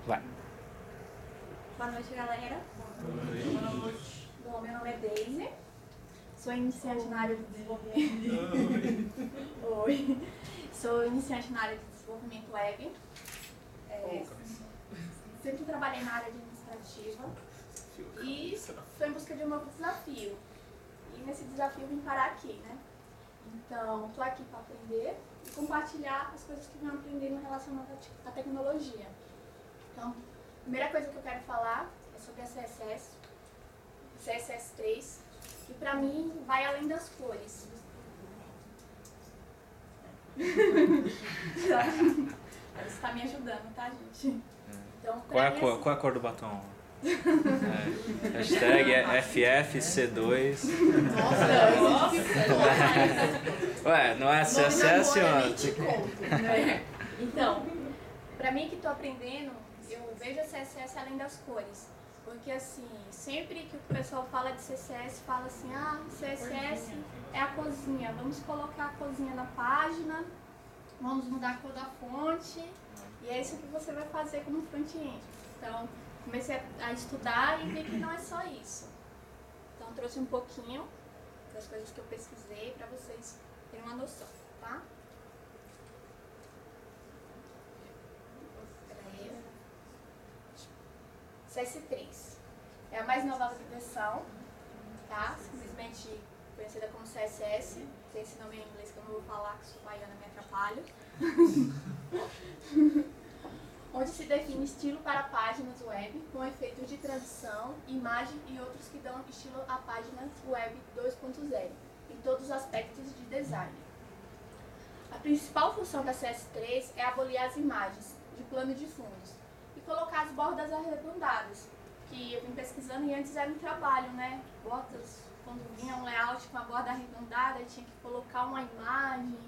Vai. Boa noite, galera. Boa noite. Bom, meu nome é Daisy. Sou iniciante na área de desenvolvimento. Oi. Sou iniciante na área de desenvolvimento web. Sempre trabalhei na área administrativa e estou em busca de um novo desafio. E nesse desafio eu vim parar aqui, né? Então, estou aqui para aprender e compartilhar as coisas que venho aprendendo relacionadas à tecnologia. Então, a primeira coisa que eu quero falar é sobre a CSS3, que para mim vai além das cores. Você está me ajudando, tá, gente? Então, Qual é a cor do batom? Hashtag FFC2. Nossa, Ué, não é CSS, mano? Então, pra mim que tô aprendendo, eu vejo a CSS além das cores. Porque assim, sempre que o pessoal fala de CSS, fala assim, CSS é a cozinha, vamos colocar a cozinha na página, vamos mudar a cor da fonte, e é isso que você vai fazer como front-end. Então, comecei a estudar e vi que não é só isso. Então, trouxe um pouquinho das coisas que eu pesquisei para vocês terem uma noção, tá? CS3 é a mais nova versão, tá? Simplesmente conhecida como CSS. Tem esse nome em inglês que eu não vou falar, que sou baiana, me atrapalho. Onde se define estilo para páginas web com efeitos de transição, imagem e outros que dão estilo a páginas web 2.0 em todos os aspectos de design. A principal função da CS3 é abolir as imagens de plano de fundos e colocar as bordas arredondadas, que eu vim pesquisando e antes era um trabalho, né? Bordas, quando vinha um layout com a borda arredondada, eu tinha que colocar uma imagem,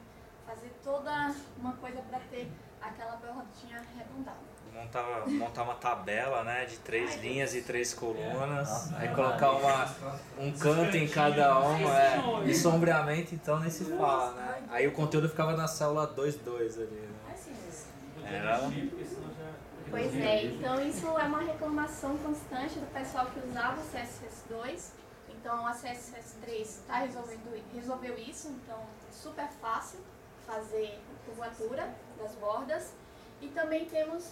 fazer toda uma coisa para ter aquela bordinha arredondada. Montar uma tabela, né, de 3 linhas e 3 colunas, aí colocar um canto em cada uma, e sombreamento então nem se fala, né? Aí o conteúdo ficava na célula 2.2 ali, né? Era... Pois é, então isso é uma reclamação constante do pessoal que usava o CSS2. Então a CSS3 resolveu isso, então é super fácil fazer curvatura das bordas. E também temos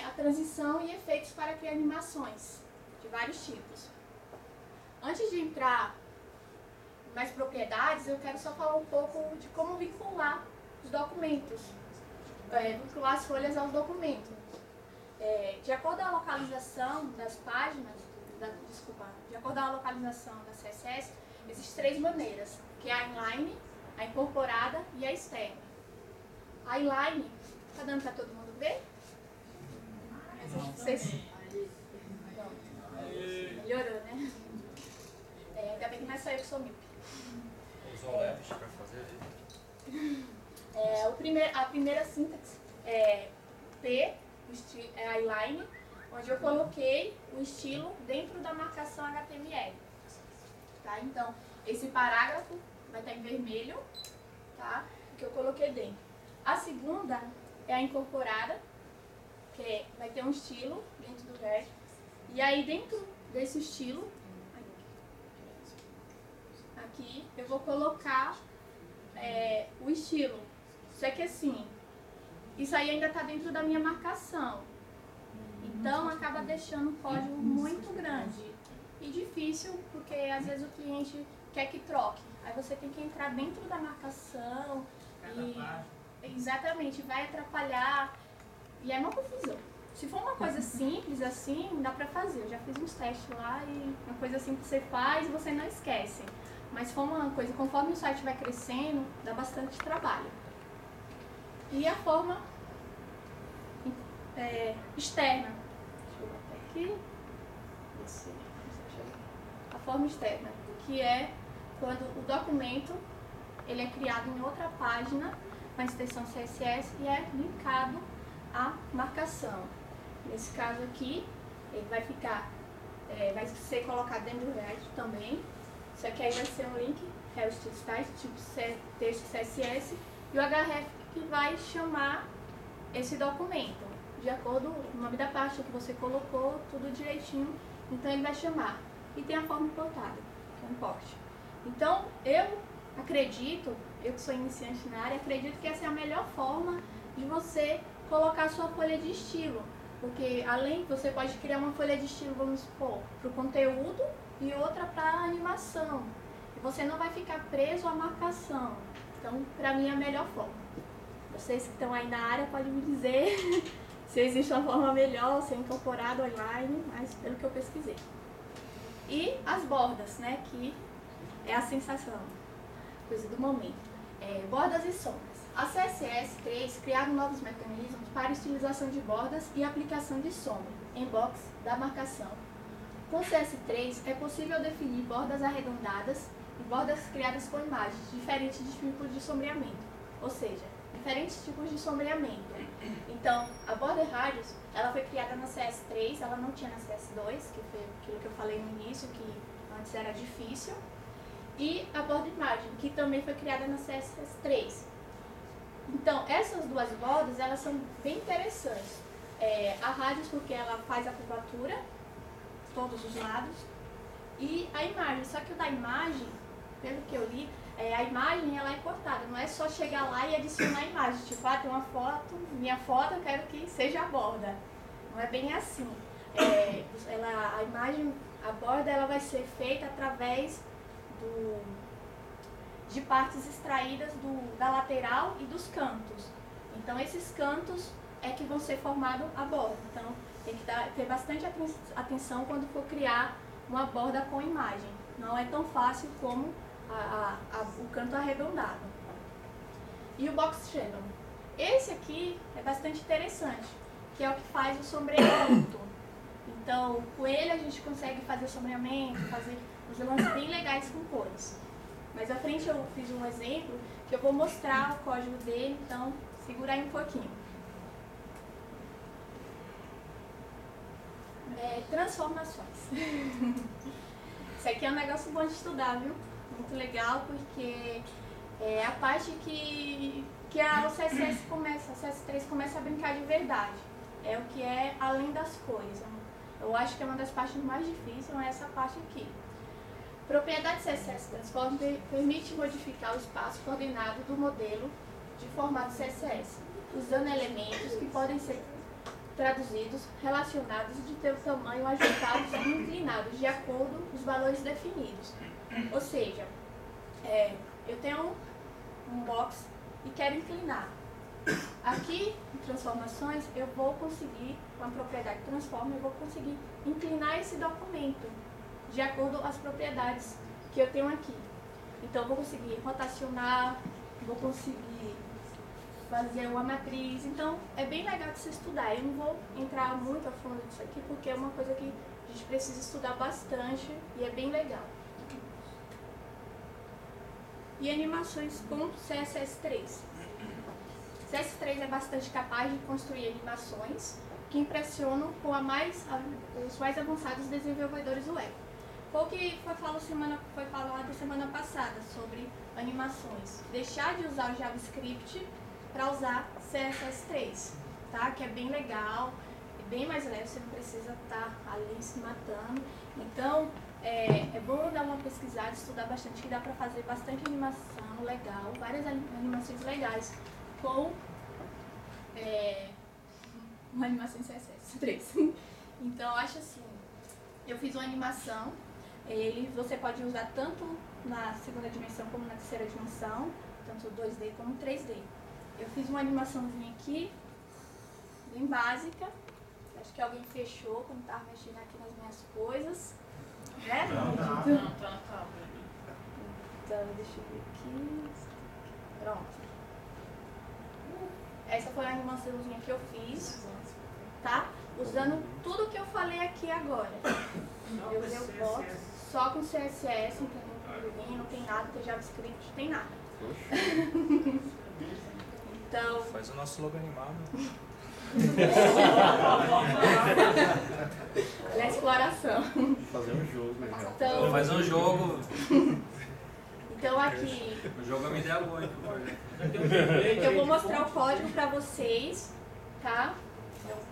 a transição e efeitos para criar animações de vários tipos. Antes de entrar em mais propriedades, eu quero só falar um pouco de como vincular os documentos, vincular as folhas aos documentos. De acordo com a localização das páginas, de acordo com a localização da CSS, existem 3 maneiras, que é a inline, a incorporada e a externa. A inline, tá dando para todo mundo ver? Melhorou, né? Ainda bem que não é só eu que sou míope. Usou o Left para fazer a primeira síntese é P, a inline, onde eu coloquei o estilo dentro da marcação HTML. Tá? Então, esse parágrafo vai estar em vermelho, tá? Que eu coloquei dentro. A segunda é a incorporada, que vai ter um estilo dentro do vértice. E aí, dentro desse estilo, aqui, eu vou colocar o estilo. Só que assim, isso aí ainda está dentro da minha marcação. Então, acaba deixando o código muito grande e difícil, porque às vezes o cliente quer que troque. Aí você tem que entrar dentro da marcação exatamente, vai atrapalhar e é uma confusão. Se for uma coisa simples assim, dá pra fazer. Eu já fiz uns testes lá e uma coisa assim que você faz e você não esquece. Mas se for uma coisa, conforme o site vai crescendo, dá bastante trabalho. E a forma externa. Deixa eu botar aqui. Isso. A forma externa, que é quando o documento ele é criado em outra página com a extensão CSS e é linkado à marcação. Nesse caso aqui, ele vai ficar, vai ser colocado dentro do React também, só que aí vai ser um link, tipo texto CSS, e o href que vai chamar esse documento. de acordo com o nome da pasta que você colocou, tudo direitinho. Então ele vai chamar. E tem a forma importada, que é um importe. Então eu acredito, eu que sou iniciante na área, acredito que essa é a melhor forma de você colocar a sua folha de estilo. Porque além, você pode criar uma folha de estilo, vamos supor, para o conteúdo e outra para a animação. E você não vai ficar preso à marcação. Então, para mim, é a melhor forma. Vocês que estão aí na área podem me dizer se existe uma forma melhor, se é incorporado online, mas pelo que eu pesquisei. E as bordas, né, que é a sensação, coisa do momento. Bordas e sombras. A CSS3 criaram novos mecanismos para estilização de bordas e aplicação de sombra em box da marcação. Com CS3 é possível definir bordas arredondadas e bordas criadas com imagens, diferentes de tipos de sombreamento, ou seja, diferentes tipos de sombreamento. Então, a border radius, ela foi criada na CS3, ela não tinha na CS2, que foi aquilo que eu falei no início, que antes era difícil, e a border margin, que também foi criada na CSS3. Então, essas duas bordas, elas são bem interessantes. A radius, porque ela faz a curvatura, todos os lados, e a imagem. Só que o da imagem, pelo que eu li, a imagem ela é cortada, não é só chegar lá e adicionar a imagem. Tipo, tem uma foto, minha foto, eu quero que seja a borda. Não é bem assim. A imagem, a borda, ela vai ser feita através de partes extraídas da lateral e dos cantos. Então, esses cantos é que vão ser formado a borda. Então, tem que ter bastante atenção quando for criar uma borda com imagem. Não é tão fácil como o canto arredondado. E o box channel. Esse aqui é bastante interessante, que é o que faz o sombreamento. Então, com ele a gente consegue fazer sombreamento, fazer uns lances bem legais com cores. Mais à frente eu fiz um exemplo que eu vou mostrar o código dele, então segura aí um pouquinho. Transformações. Isso aqui é um negócio bom de estudar, viu? Muito legal, porque é a parte que o CSS começa, a CS3 começa a brincar de verdade. É o que é além das cores. Eu acho que é uma das partes mais difíceis, é essa parte aqui. Propriedade CSS Transform permite modificar o espaço coordenado do modelo de formato CSS, usando elementos que podem ser traduzidos, relacionados de ter o tamanho ajustados e inclinados de acordo com os valores definidos. Ou seja, eu tenho um box e quero inclinar. Aqui, em transformações, eu vou conseguir, com a propriedade transform, eu vou conseguir inclinar esse documento de acordo com as propriedades que eu tenho aqui. Então, eu vou conseguir rotacionar, vou conseguir fazer uma matriz. Então, é bem legal de se estudar. Eu não vou entrar muito a fundo nisso aqui, porque é uma coisa que a gente precisa estudar bastante e é bem legal. E animações com CSS3. CSS3 é bastante capaz de construir animações que impressionam com os mais avançados desenvolvedores web. Foi o que foi falado semana passada sobre animações. Deixar de usar o JavaScript para usar CSS3, tá? Que é bem legal, é bem mais leve, você não precisa estar ali se matando. Então, é bom dar uma pesquisada, estudar bastante, que dá para fazer bastante animação legal, várias animações legais com uma animação em CSS3. Então, eu acho assim, eu fiz uma animação, você pode usar tanto na segunda dimensão como na terceira dimensão, tanto 2D como 3D. Eu fiz uma animaçãozinha aqui, bem básica, acho que alguém fechou quando estava mexendo aqui nas minhas coisas. Né? Não. Então, deixa eu ver aqui. Pronto. Essa foi a animaçãozinha que eu fiz, tá? Usando tudo que eu falei aqui agora. Eu usei o box só com CSS, não tem plugin, não tem nada, não tem JavaScript, não tem nada. Então... Faz o nosso logo animado. Na exploração. Fazer um jogo, né? Então, Faz um jogo. Então aqui... O jogo é uma ideia boa, hein? Eu vou mostrar o código pra vocês, tá?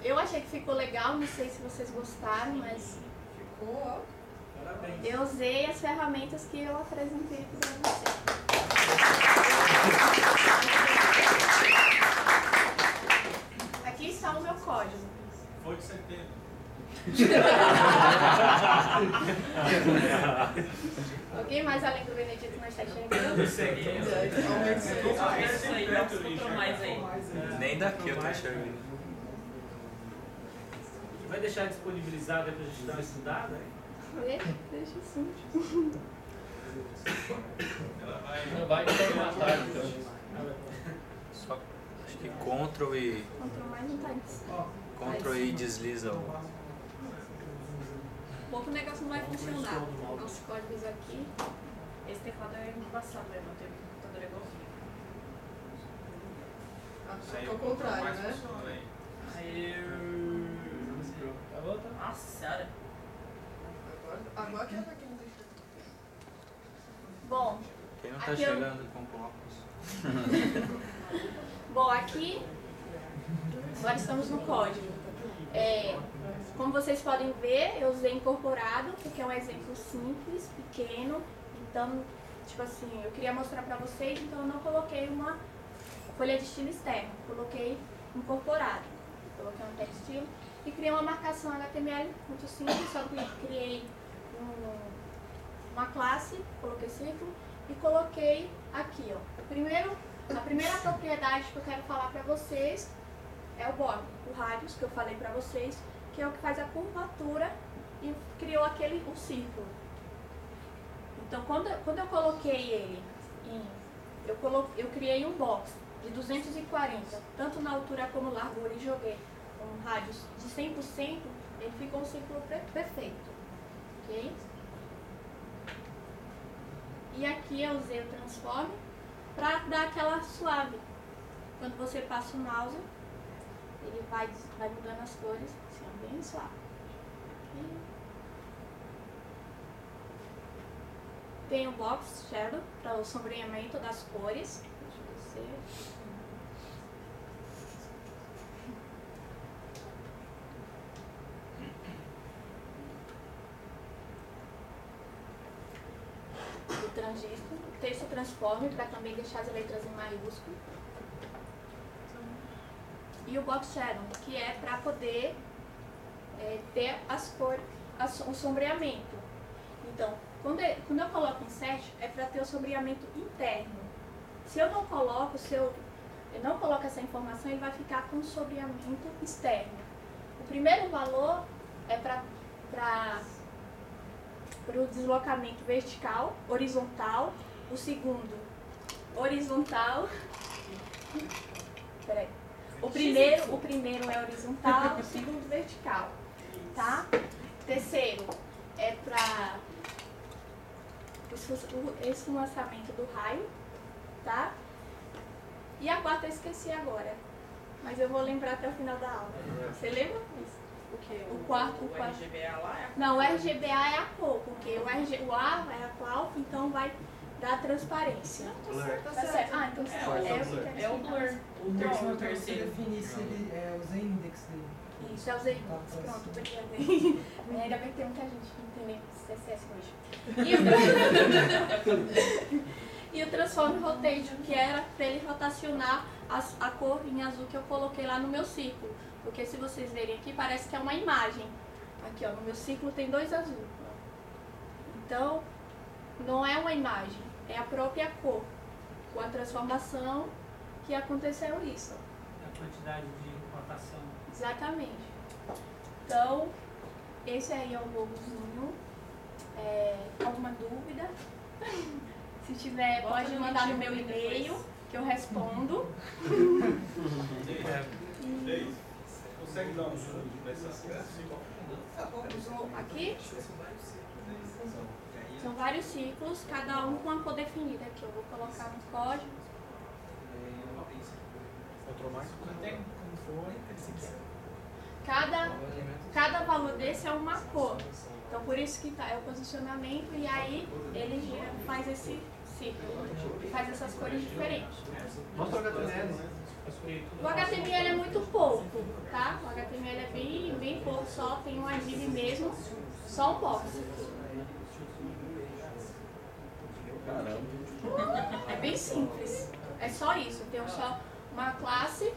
Eu achei que ficou legal, não sei se vocês gostaram, mas ficou. Eu usei as ferramentas que eu apresentei aqui para vocês. Aqui está o meu código. Foi de setembro. Alguém mais além do Benedito não está enxergando? Nem daqui eu tô enxergando. Vai deixar disponibilizado para a gente dar uma estudada? Deixa sim. Ela vai formatar então. Só acho que Ctrl e Ctrl e desliza o. Bom, que o negócio não vai funcionar. Nossos códigos aqui. Esse teclado é embaçado, né? Não tem computador igualzinho. Só que é o contrário, né? Aí. A outra? Nossa senhora. Agora que ela tá aqui no deixa. Bom. Quem não tá chegando com óculos? Bom, aqui. Agora estamos no código. Como vocês podem ver, eu usei incorporado, porque é um exemplo simples, pequeno. Então, tipo assim, eu queria mostrar pra vocês, então eu não coloquei uma folha de estilo externo. Coloquei incorporado. Coloquei um text estilo e criei uma marcação HTML muito simples, só que criei uma classe, coloquei círculo e coloquei aqui, ó. A primeira propriedade que eu quero falar pra vocês é o border, o radius que eu falei pra vocês, que é o que faz a curvatura e criou o círculo. Então, quando eu coloquei ele eu criei um box de 240, tanto na altura como largura, e joguei um radius de 100%, ele ficou um círculo perfeito. Ok? E aqui eu usei o transform para dar aquela suave. Quando você passa o mouse, ele vai mudando as cores, assim, bem suave. Aqui. Tem o box shadow para o sombreamento das cores. Deixa eu descer. O transistor, o texto transforme para também deixar as letras em maiúsculo. E o box shadow, que é para poder ter as cores, o sombreamento. Então, quando eu coloco insert, é para ter o sombreamento interno. Se eu não coloco, eu não coloco essa informação, ele vai ficar com o sombreamento externo. O primeiro valor é para o deslocamento vertical, horizontal. O segundo, horizontal. Peraí. O primeiro é horizontal, o segundo vertical, tá? Terceiro é para o esfumaçamento do raio, tá? E a quarta eu esqueci agora, mas eu vou lembrar até o final da aula. Você lembra? O que? O quarto. O RGBA lá é? Não, o RGBA é a cor, porque o A é a cloud, então vai dar transparência. Tá Tá certo. Ah, então é o blur. O terceiro. Definir se ele usa index dele. Isso, eu usei. Pronto, obrigada. Ainda bem que tem muita gente entendendo CSS hoje. E o Transform Rotation, que era para ele rotacionar a cor em azul que eu coloquei lá no meu círculo. Porque se vocês verem aqui, parece que é uma imagem. Aqui, ó, no meu círculo tem dois azuis. Então, não é uma imagem, é a própria cor. Com a transformação que aconteceu isso. A quantidade de rotação. Exatamente. Então, esse aí é o logozinho. Alguma dúvida? Se tiver, pode mandar no meu e-mail, que eu respondo. Consegue dar um zoom nessa? Aqui? São vários ciclos, cada um com uma cor definida. Aqui eu vou colocar no código. Cada valor desse é uma cor. Então por isso que é o posicionamento e aí ele faz esse círculo, faz essas cores diferentes. Mostra o HTML. O HTML é muito pouco, tá? O HTML só tenho uma div mesmo, só um box. É bem simples. É só isso. Eu tenho só uma classe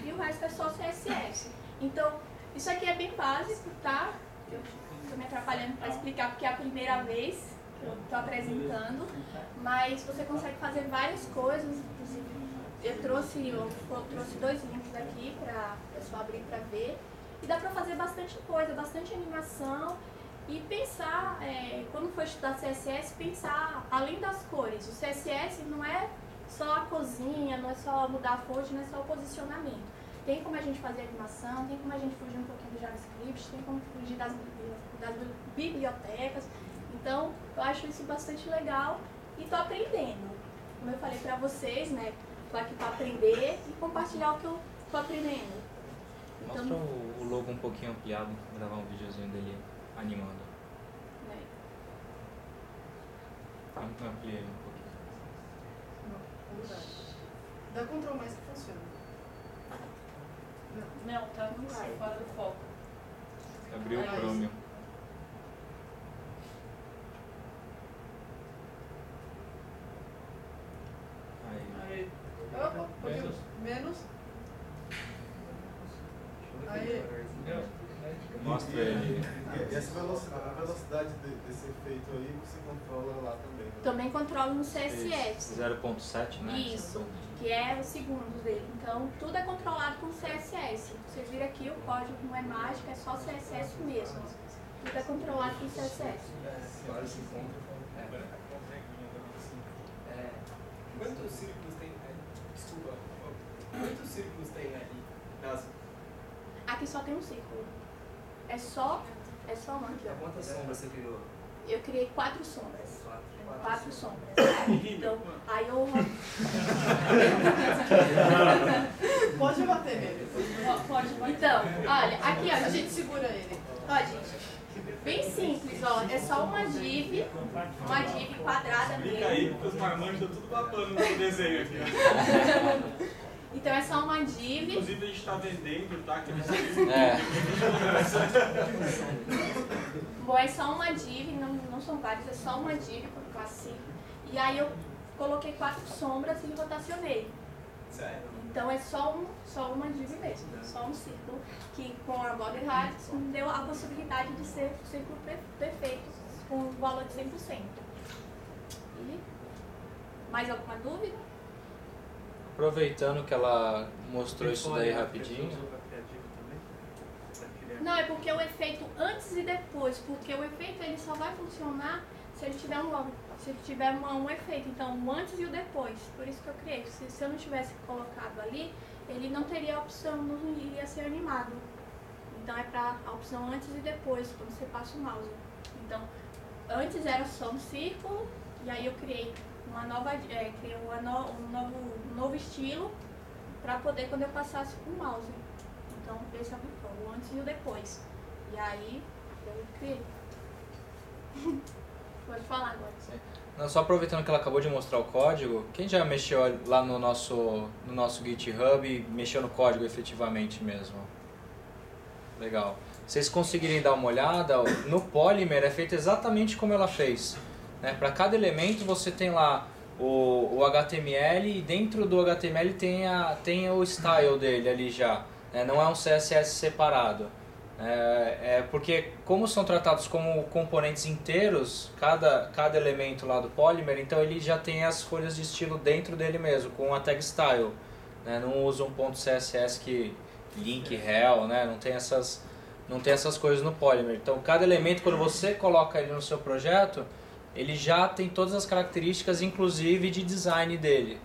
e o resto é só CSS. Então, isso aqui é bem básico, tá? Eu estou me atrapalhando para explicar porque é a primeira vez que eu estou apresentando. Mas você consegue fazer várias coisas. Inclusive, eu trouxe 2 links aqui para o pessoal abrir para ver. E dá para fazer bastante coisa, bastante animação. E pensar, quando for estudar CSS, pensar além das cores. O CSS não é só a cozinha, não é só mudar a fonte, não é só o posicionamento. Tem como a gente fazer animação, tem como a gente fugir um pouquinho do JavaScript, tem como fugir das bibliotecas. Então, eu acho isso bastante legal e estou aprendendo. Como eu falei para vocês, né? Estou aqui para aprender e compartilhar o que eu estou aprendendo. Então, mostra o logo um pouquinho ampliado, gravar um videozinho dele animando. Ampliei um pouquinho. Dá Ctrl mais que funciona. Não, tá fora do foco. Abriu o Chromium. Aí. Opa, um pouquinho menos. Aí. Mostra ele. E essa velocidade desse efeito aí você controla lá também, né? Também controlo no CSS. 0.7, né? Isso, que é os segundos dele. Então, tudo é controlado com CSS. Vocês viram aqui, o código não é mágico, é só CSS mesmo. Tudo é controlado com CSS. Quantos círculos tem ali? Desculpa. Quantos círculos tem ali? Aqui só tem um círculo. É só um aqui, ó. Quantas sombras você criou? Eu criei 4 sombras. 4 sombras. Então, aí eu... Pode bater nele. Pode. Então, olha, aqui, ó. A gente segura ele. Ó, gente, bem simples, ó. É só uma div quadrada mesmo. Fica aí, porque os marmanjos estão tudo babando no desenho aqui. Então é só uma div. Inclusive a gente está vendendo, tá? Que Bom, é só uma div, não são vários, é só uma div com classe. E aí eu coloquei 4 sombras e rotacionei. Sério? Então é só uma div mesmo, só um círculo que com a border radius me deu a possibilidade de ser um círculo perfeito com um valor de 100%. E mais alguma dúvida? Aproveitando que ela mostrou isso daí rapidinho. Não, é porque o efeito antes e depois, porque o efeito ele só vai funcionar se ele tiver um efeito, então o antes e o depois, por isso que eu criei. Se eu não tivesse colocado ali, ele não teria a opção, não iria ser animado. Então é para a opção antes e depois, quando você passa o mouse. Então, antes era só um círculo, e aí eu criei uma nova, um novo estilo para poder quando eu passasse com o mouse. Então, esse é o antes e o depois. E aí, eu criei. Pode falar agora. Não, só aproveitando que ela acabou de mostrar o código, quem já mexeu lá no nosso GitHub e mexeu no código efetivamente mesmo? Legal. Vocês conseguirem dar uma olhada, no Polymer é feito exatamente como ela fez. Né? Para cada elemento você tem lá o HTML e dentro do HTML tem o style dele ali já. Não é um CSS separado. Porque como são tratados como componentes inteiros, cada elemento lá do Polymer, então ele já tem as folhas de estilo dentro dele mesmo, com a tag style. Não usa um ponto CSS que link rel, não tem essas coisas no Polymer. Então cada elemento, quando você coloca ele no seu projeto, ele já tem todas as características, inclusive de design dele.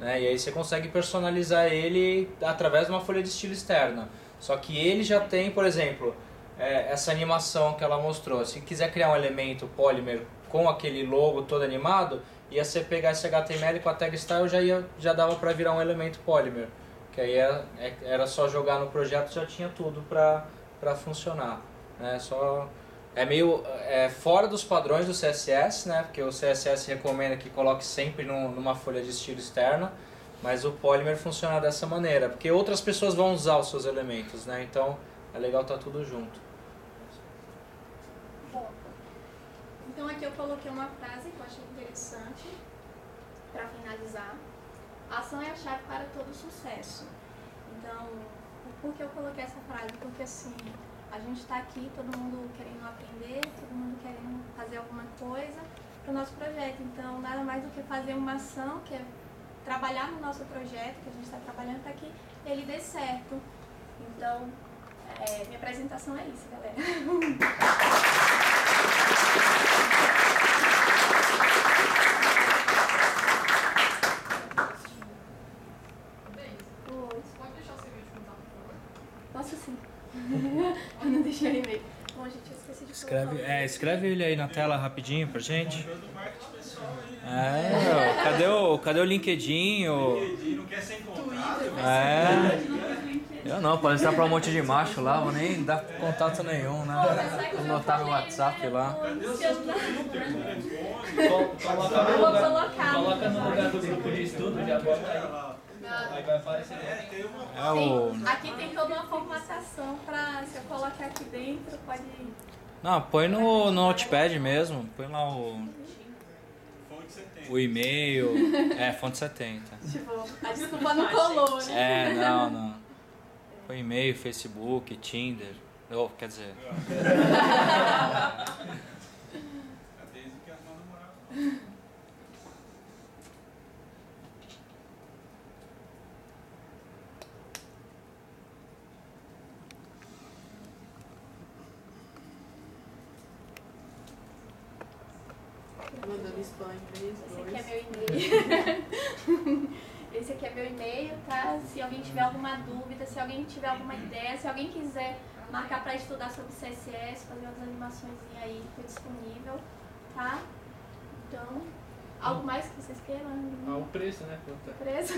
E aí você consegue personalizar ele através de uma folha de estilo externa. Só que ele já tem, por exemplo, essa animação que ela mostrou. Se quiser criar um elemento Polymer com aquele logo todo animado, ia você pegar esse HTML com a tag style, já dava para virar um elemento Polymer. Que aí era só jogar no projeto, já tinha tudo para funcionar. É meio fora dos padrões do CSS, porque o CSS recomenda que coloque sempre numa folha de estilo externa, mas o Polymer funciona dessa maneira, porque outras pessoas vão usar os seus elementos, então é legal estar tudo junto. Então aqui eu coloquei uma frase que eu achei interessante para finalizar. A ação é a chave para todo sucesso. Então, por que eu coloquei essa frase? Porque assim, a gente está aqui, todo mundo querendo aprender, todo mundo querendo fazer alguma coisa para o nosso projeto. Então, nada mais do que fazer uma ação, que é trabalhar no nosso projeto, que a gente está trabalhando para que ele dê certo. Então, minha apresentação é isso, galera. Pode deixar o seu e-mail de contato, por favor? Posso sim. Eu não deixei o e-mail. Bom, gente, eu esqueci de colocar. Escreve ele aí na tela rapidinho pra gente. Do marketing pessoal aí, né? Cadê o LinkedIn? LinkedIn não quer ser encontrado. Eu não, pode estar pra um monte de macho lá, vou nem dar contato nenhum, né? Vou botar meu WhatsApp lá. Coloca no lugar do grupo de estudo, já bota aí. Aí vai aparecer. Aqui tem toda uma formatação pra, se eu colocar aqui dentro, pode... Não, põe no Notepad mesmo, põe lá Fonte 70. o e-mail, fonte 70. Tipo, a desculpa não colou, né? Não. Põe e-mail, Facebook, Tinder, quer dizer... A Daisy que arrumou namorado. Mandando spam em 3, Esse 2. aqui é meu e-mail. Esse aqui é meu e-mail, tá? Se alguém tiver alguma dúvida, se alguém tiver alguma ideia, se alguém quiser marcar para estudar sobre CSS, fazer umas animações aí, estou disponível, tá? Então, algo mais que vocês queiram? O preço, né? Preço?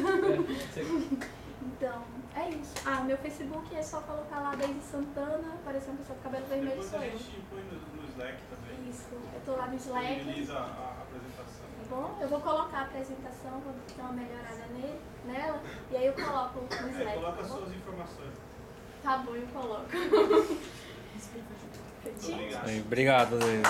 Então, é isso. Meu Facebook é só colocar lá Daisy Santana, aparecer uma pessoa com cabelo vermelho, Depois sou a eu. gente põe no Slack também. Isso, eu tô lá no Slack. Disponibiliza a apresentação. Tá bom? Eu vou colocar a apresentação, vou dar uma melhorada nela, e aí eu coloco no Slack. Coloca tá as bom? suas informações. Tá bom, eu coloco. Obrigado. Obrigado, David.